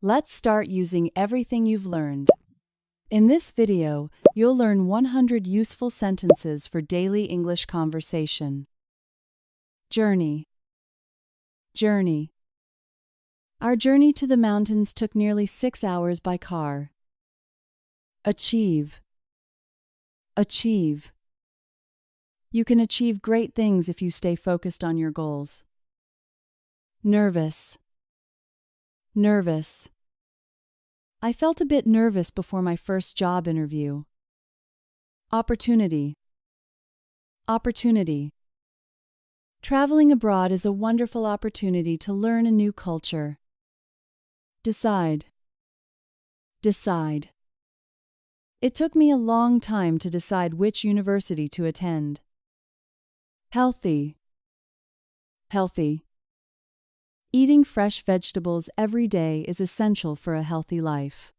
Let's start using everything you've learned. In this video, you'll learn 100 useful sentences for daily English conversation. Journey. Journey. Our journey to the mountains took nearly 6 hours by car. Achieve. Achieve. You can achieve great things if you stay focused on your goals. Nervous. Nervous. I felt a bit nervous before my first job interview. Opportunity. Opportunity. Traveling abroad is a wonderful opportunity to learn a new culture. Decide. Decide. It took me a long time to decide which university to attend. Healthy. Healthy. Eating fresh vegetables every day is essential for a healthy life.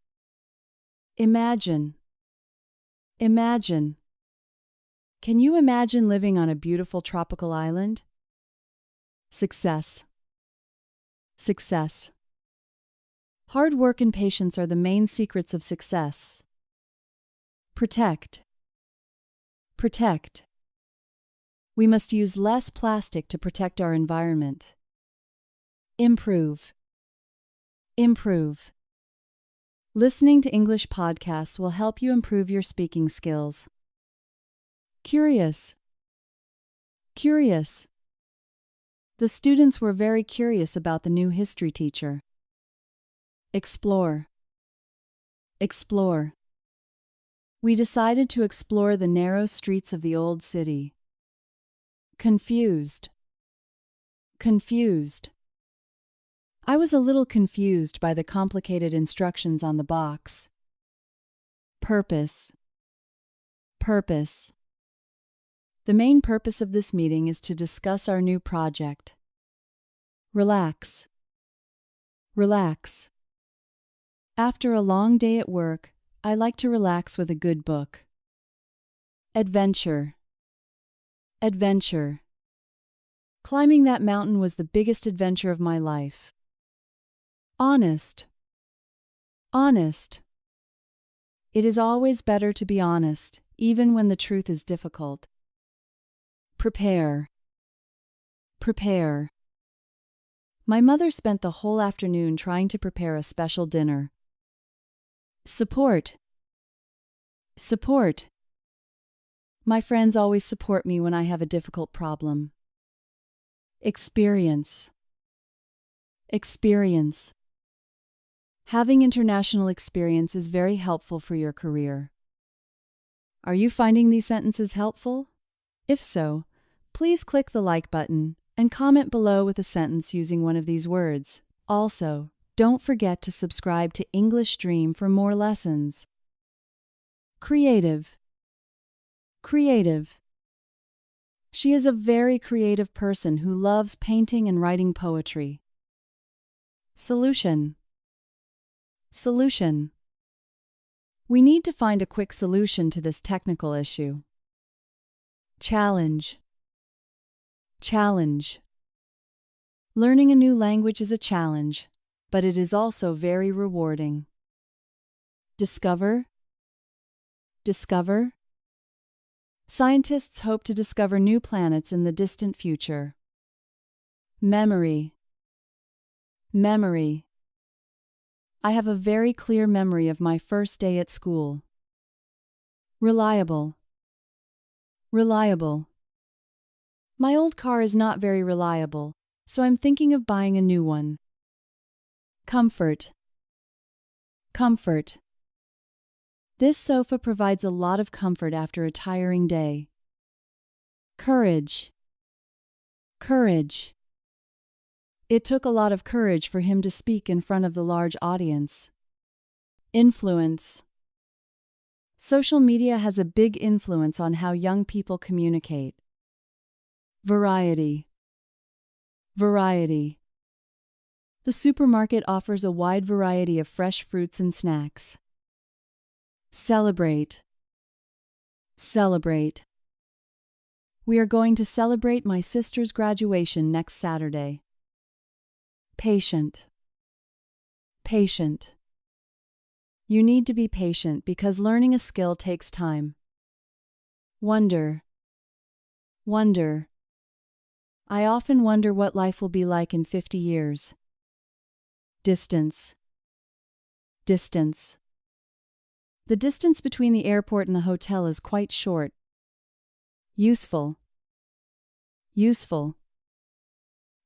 Imagine. Imagine. Can you imagine living on a beautiful tropical island? Success. Success. Hard work and patience are the main secrets of success. Protect. Protect. We must use less plastic to protect our environment. Improve. Improve. Listening to English podcasts will help you improve your speaking skills. Curious. Curious. The students were very curious about the new history teacher. Explore. Explore. We decided to explore the narrow streets of the old city. Confused. Confused. I was a little confused by the complicated instructions on the box. Purpose. Purpose. The main purpose of this meeting is to discuss our new project. Relax. Relax. After a long day at work, I like to relax with a good book. Adventure. Adventure. Climbing that mountain was the biggest adventure of my life. Honest. Honest. It is always better to be honest, even when the truth is difficult. Prepare. Prepare. My mother spent the whole afternoon trying to prepare a special dinner. Support. Support. My friends always support me when I have a difficult problem. Experience. Experience. Having international experience is very helpful for your career. Are you finding these sentences helpful? If so, please click the like button and comment below with a sentence using one of these words. Also, don't forget to subscribe to English Dream for more lessons. Creative. Creative. She is a very creative person who loves painting and writing poetry. Solution. Solution. We need to find a quick solution to this technical issue. Challenge. Challenge. Learning a new language is a challenge, but it is also very rewarding. Discover. Discover. Scientists hope to discover new planets in the distant future. Memory. Memory. I have a very clear memory of my first day at school. Reliable. Reliable. My old car is not very reliable, so I'm thinking of buying a new one. Comfort. Comfort. This sofa provides a lot of comfort after a tiring day. Courage. Courage. It took a lot of courage for him to speak in front of the large audience. Influence. Social media has a big influence on how young people communicate. Variety. Variety. The supermarket offers a wide variety of fresh fruits and snacks. Celebrate. Celebrate. We are going to celebrate my sister's graduation next Saturday. Patient. Patient. You need to be patient because learning a skill takes time. Wonder. Wonder. I often wonder what life will be like in 50 years. Distance. Distance. The distance between the airport and the hotel is quite short. Useful. Useful.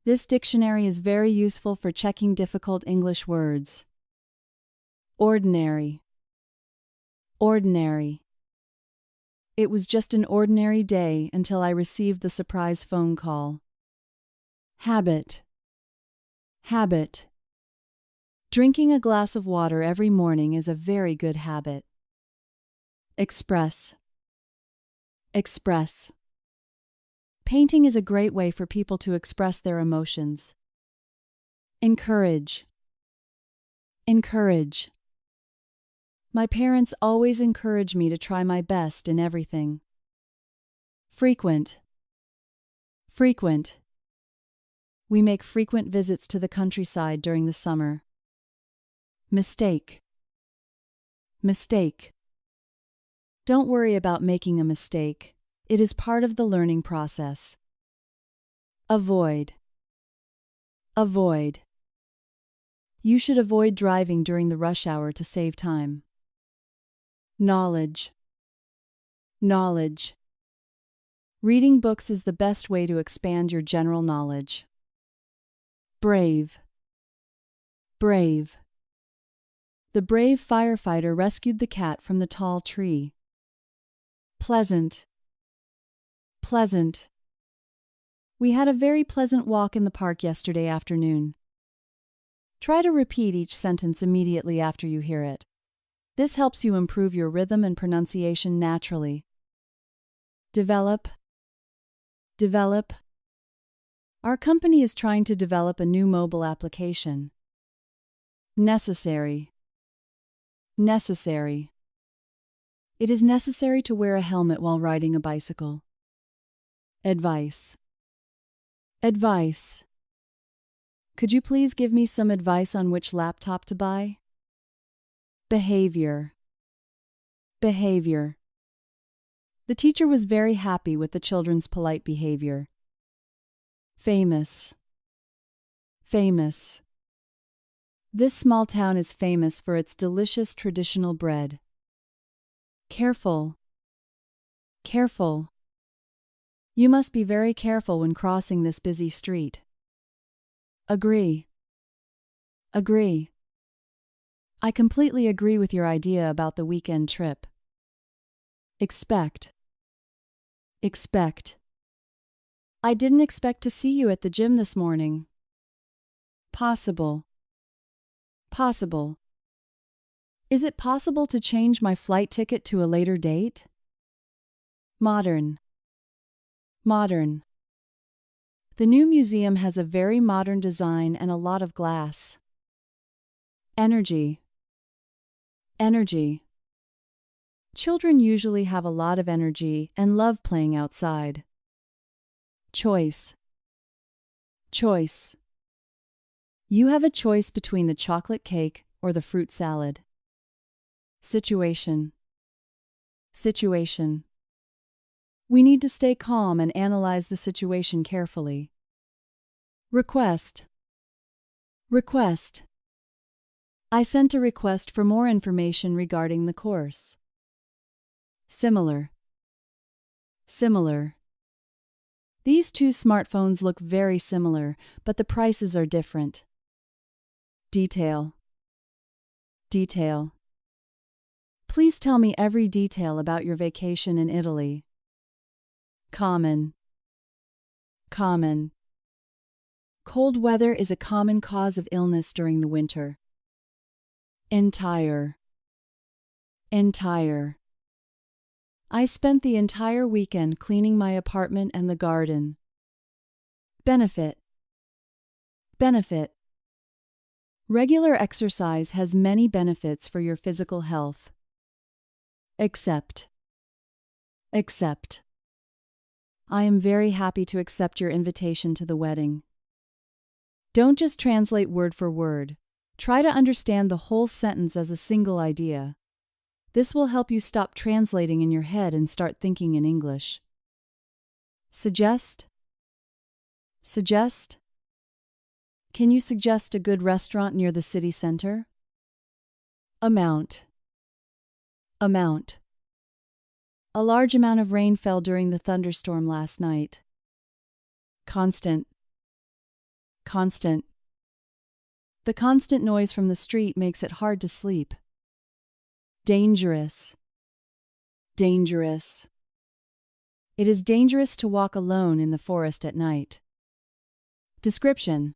This dictionary is very useful for checking difficult English words. Ordinary. Ordinary. It was just an ordinary day until I received the surprise phone call. Habit. Habit. Drinking a glass of water every morning is a very good habit. Express. Express. Painting is a great way for people to express their emotions. Encourage. Encourage. My parents always encourage me to try my best in everything. Frequent. Frequent. We make frequent visits to the countryside during the summer. Mistake. Mistake. Don't worry about making a mistake. It is part of the learning process. Avoid. Avoid. You should avoid driving during the rush hour to save time. Knowledge. Knowledge. Reading books is the best way to expand your general knowledge. Brave. Brave. The brave firefighter rescued the cat from the tall tree. Pleasant. Pleasant. We had a very pleasant walk in the park yesterday afternoon. Try to repeat each sentence immediately after you hear it. This helps you improve your rhythm and pronunciation naturally. Develop. Develop. Our company is trying to develop a new mobile application. Necessary. Necessary. It is necessary to wear a helmet while riding a bicycle. Advice. Advice. Could you please give me some advice on which laptop to buy? Behavior. Behavior. The teacher was very happy with the children's polite behavior. Famous. Famous. This small town is famous for its delicious traditional bread. Careful. Careful. You must be very careful when crossing this busy street. Agree. Agree. I completely agree with your idea about the weekend trip. Expect. Expect. I didn't expect to see you at the gym this morning. Possible. Possible. Is it possible to change my flight ticket to a later date? Modern. Modern. The new museum has a very modern design and a lot of glass. Energy. Energy. Children usually have a lot of energy and love playing outside. Choice. Choice. You have a choice between the chocolate cake or the fruit salad. Situation. Situation. We need to stay calm and analyze the situation carefully. Request. Request. I sent a request for more information regarding the course. Similar. Similar. These two smartphones look very similar, but the prices are different. Detail. Detail. Please tell me every detail about your vacation in Italy. Common. Common. Cold weather is a common cause of illness during the winter. Entire. Entire. I spent the entire weekend cleaning my apartment and the garden. Benefit. Benefit. Regular exercise has many benefits for your physical health. Accept. Accept. I am very happy to accept your invitation to the wedding. Don't just translate word for word. Try to understand the whole sentence as a single idea. This will help you stop translating in your head and start thinking in English. Suggest. Suggest. Can you suggest a good restaurant near the city center? Amount. Amount. A large amount of rain fell during the thunderstorm last night. Constant. Constant. The constant noise from the street makes it hard to sleep. Dangerous. Dangerous. It is dangerous to walk alone in the forest at night. Description.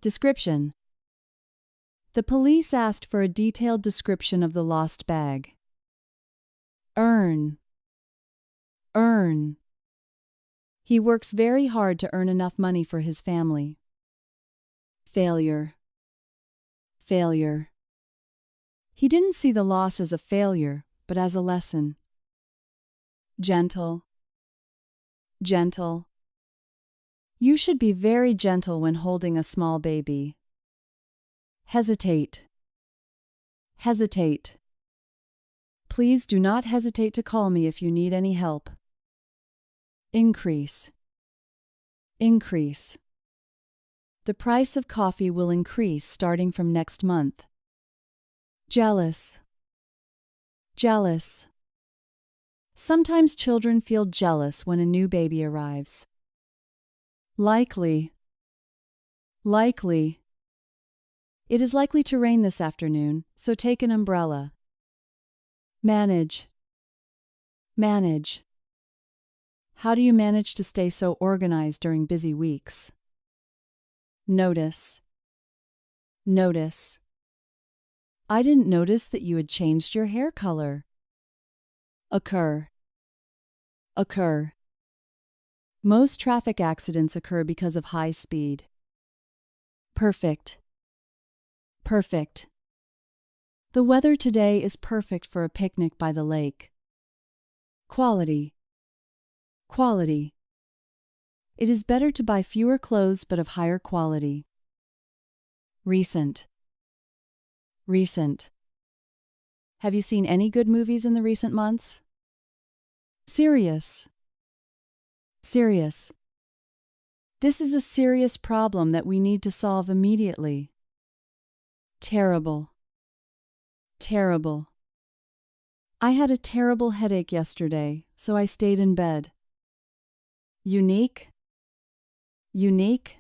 Description. The police asked for a detailed description of the lost bag. Earn. Earn. He works very hard to earn enough money for his family. Failure. Failure. He didn't see the loss as a failure, but as a lesson. Gentle. Gentle. You should be very gentle when holding a small baby. Hesitate. Hesitate. Please do not hesitate to call me if you need any help. Increase. Increase. The price of coffee will increase starting from next month. Jealous. Jealous. Sometimes children feel jealous when a new baby arrives. Likely. Likely. It is likely to rain this afternoon, so take an umbrella. Manage. Manage. How do you manage to stay so organized during busy weeks? Notice. Notice. I didn't notice that you had changed your hair color. Occur. Occur. Most traffic accidents occur because of high speed. Perfect. Perfect. The weather today is perfect for a picnic by the lake. Quality. Quality. It is better to buy fewer clothes but of higher quality. Recent. Recent. Have you seen any good movies in the recent months? Serious. Serious. This is a serious problem that we need to solve immediately. Terrible. Terrible. I had a terrible headache yesterday, so I stayed in bed. Unique. Unique.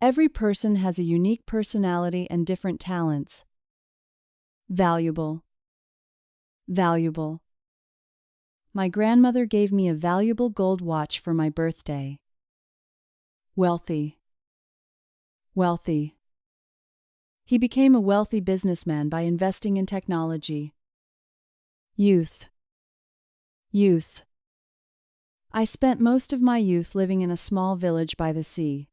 Every person has a unique personality and different talents. Valuable. Valuable. My grandmother gave me a valuable gold watch for my birthday. Wealthy. Wealthy. He became a wealthy businessman by investing in technology. Youth. Youth. I spent most of my youth living in a small village by the sea.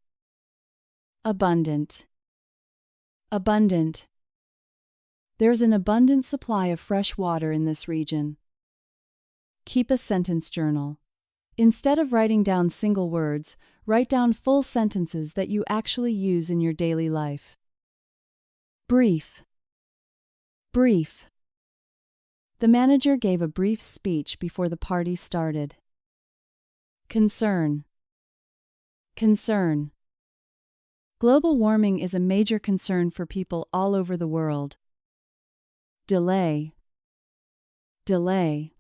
Abundant. Abundant. There's an abundant supply of fresh water in this region. Keep a sentence journal. Instead of writing down single words, write down full sentences that you actually use in your daily life. Brief. Brief. The manager gave a brief speech before the party started. Concern. Concern. Global warming is a major concern for people all over the world. Delay. Delay.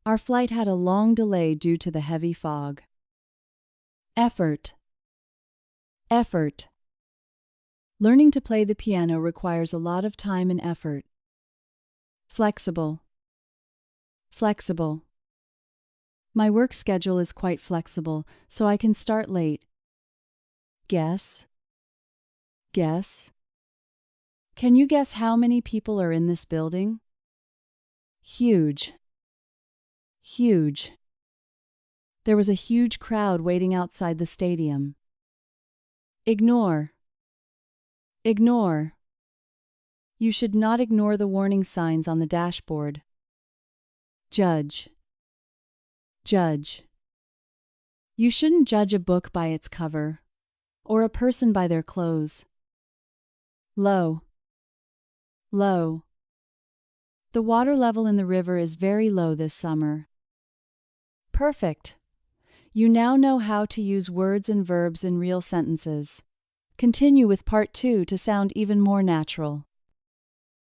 Our flight had a long delay due to the heavy fog. Effort. Effort. Learning to play the piano requires a lot of time and effort. Flexible. Flexible. My work schedule is quite flexible, so I can start late. Guess. Guess. Can you guess how many people are in this building? Huge. Huge. There was a huge crowd waiting outside the stadium. Ignore. Ignore. You should not ignore the warning signs on the dashboard. Judge. Judge. You shouldn't judge a book by its cover, or a person by their clothes. Low. Low. The water level in the river is very low this summer. Perfect. You now know how to use words and verbs in real sentences. Continue with part 2 to sound even more natural.